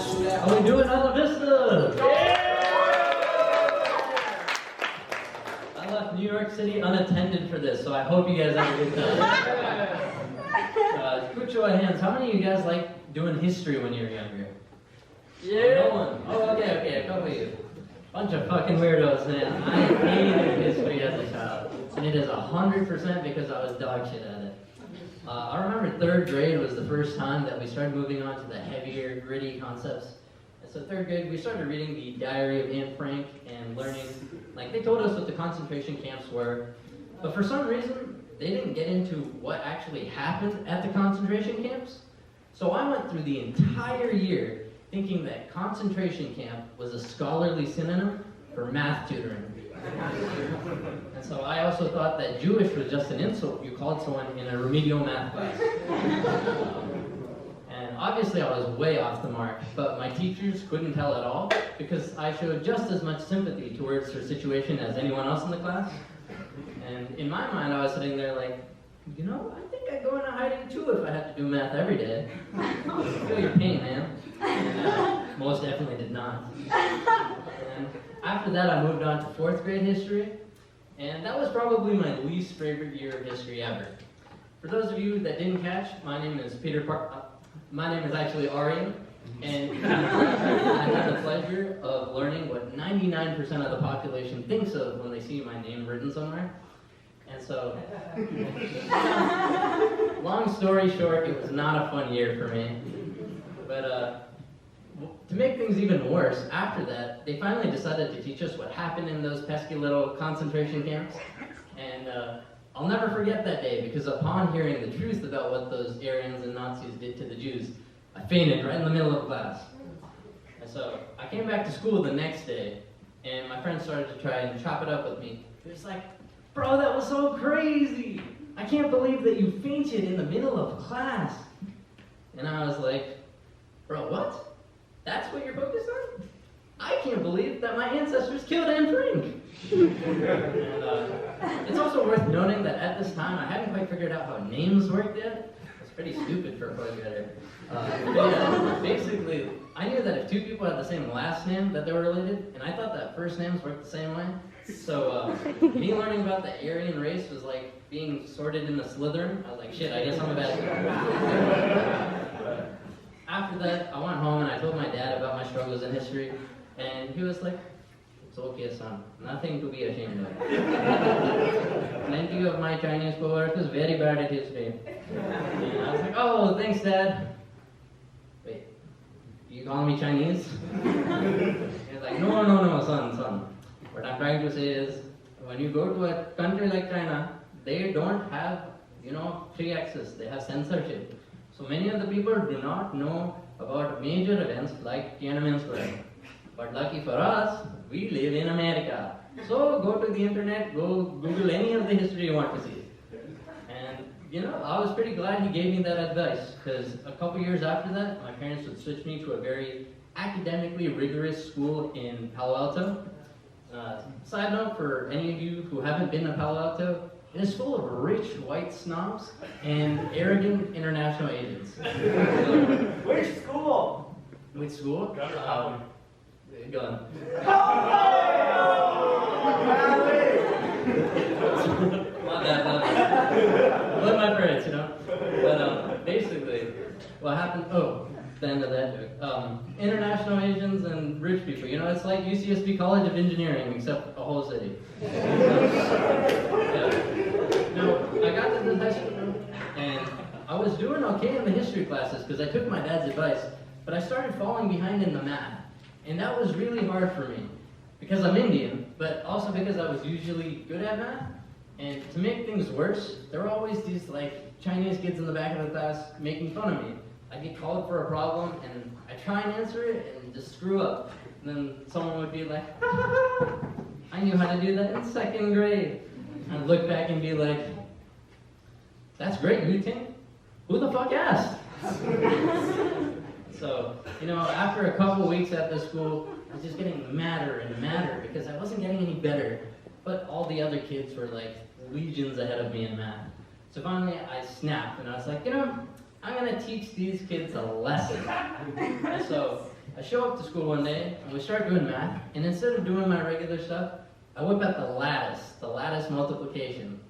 How we doing, Isla Vista? I left New York City unattended for this, so I hope you guys have a good time. Quick show of hands, how many of you guys like doing history when you were younger? Yeah. No one. Oh, okay, a couple of you. Bunch of fucking weirdos, man. I hated history as a child, and it is 100% because I was dog shit at it. I remember 3rd grade was the first time that we started moving on to the heavier, gritty concepts. And so 3rd grade, we started reading the Diary of Anne Frank and learning, like they told us what the concentration camps were, but for some reason, they didn't get into what actually happened at the concentration camps. So I went through the entire year thinking that concentration camp was a scholarly synonym for math tutoring. And so I also thought that Jewish was just an insult you called someone in a remedial math class. And obviously I was way off the mark, but my teachers couldn't tell at all because I showed just as much sympathy towards her situation as anyone else in the class. And in my mind I was sitting there like, you know, I think I'd go into hiding too if I had to do math every day. I feel your pain, man. And, most definitely did not. And after that, I moved on to 4th grade history, and that was probably my least favorite year of history ever. For those of you that didn't catch, my name is my name is actually Aryan, and I had the pleasure of learning what 99% of the population thinks of when they see my name written somewhere. And so, long story short, it was not a fun year for me. But to make things even worse, after that, they finally decided to teach us what happened in those pesky little concentration camps. And I'll never forget that day, because upon hearing the truth about what those Aryans and Nazis did to the Jews, I fainted right in the middle of class. And so, I came back to school the next day, and my friend started to try and chop it up with me. He was like, "Bro, that was so crazy! I can't believe that you fainted in the middle of class." And I was like, "Bro, what? That's what you're focused on? I can't believe that my ancestors killed Anne Frank." And, it's also worth noting that at this time, I hadn't quite figured out how names worked yet. It's pretty stupid for a fourth grader. Yeah, basically, I knew that if two people had the same last name, that they were related, and I thought that first names worked the same way. So me learning about the Aryan race was like being sorted into Slytherin. I was like, shit, I guess I'm a bad guy. After that, I went home and I told my dad about my struggles in history, and he was like, "It's okay, son. Nothing to be ashamed of. Plenty of my Chinese coworkers very bad at history." And I was like, "Oh, thanks, Dad." "Wait, you call me Chinese?" He was like, No, son. What I'm trying to say is, when you go to a country like China, they don't have, free access. They have censorship. So many of the people do not know about major events like Tiananmen Square. But lucky for us, we live in America. So go to the internet, go Google any of the history you want to see. And, I was pretty glad he gave me that advice, because a couple years after that, my parents would switch me to a very academically rigorous school in Palo Alto. Side note for any of you who haven't been to Palo Alto, it is full of rich white snobs and arrogant international agents. Which school? Which school? Go on. My bad. But my parents, But basically, what happened? The end of that joke. International Asians and rich people. It's like UCSB College of Engineering, except a whole city. I got to this high school, and I was doing okay in the history classes because I took my dad's advice, but I started falling behind in the math, and that was really hard for me because I'm Indian, but also because I was usually good at math. And to make things worse, there were always these Chinese kids in the back of the class making fun of me. I'd get called for a problem, and I'd try and answer it and just screw up. And then someone would be like, "I knew how to do that in 2nd grade." I'd look back and be like, "That's great, you think? Who the fuck asked?" So, after a couple weeks at this school, I was just getting madder and madder because I wasn't getting any better. But all the other kids were legions ahead of me in math. So finally I snapped and I was like, I'm gonna teach these kids a lesson. And so I show up to school one day, and we start doing math, and instead of doing my regular stuff, I whip out the lattice multiplication.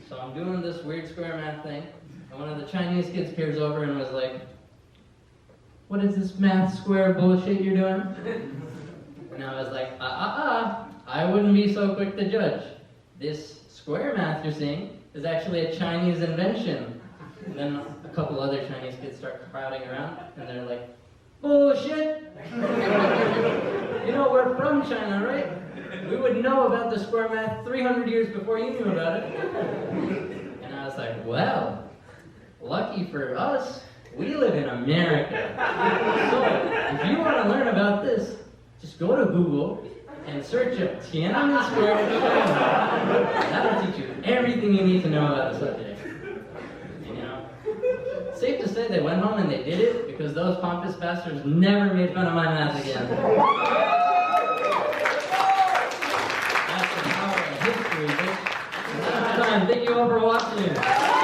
So I'm doing this weird square math thing, and one of the Chinese kids peers over and was like, "What is this math square bullshit you're doing?" And I was like, I wouldn't be so quick to judge. This square math you're seeing is actually a Chinese invention. And then a couple other Chinese kids start crowding around, and they're like, "Bullshit! You know, we're from China, right? We would know about the square math 300 years before you knew about it." And I was like, well, lucky for us, we live in America. So, if you want to learn about this, just go to Google and search up Tiananmen Square China. That'll teach you everything you need to know about the subject. And, you know, safe to say they went home and they did it because those pompous bastards never made fun of my math again. That's the power of history, bitch. Thank you all for watching.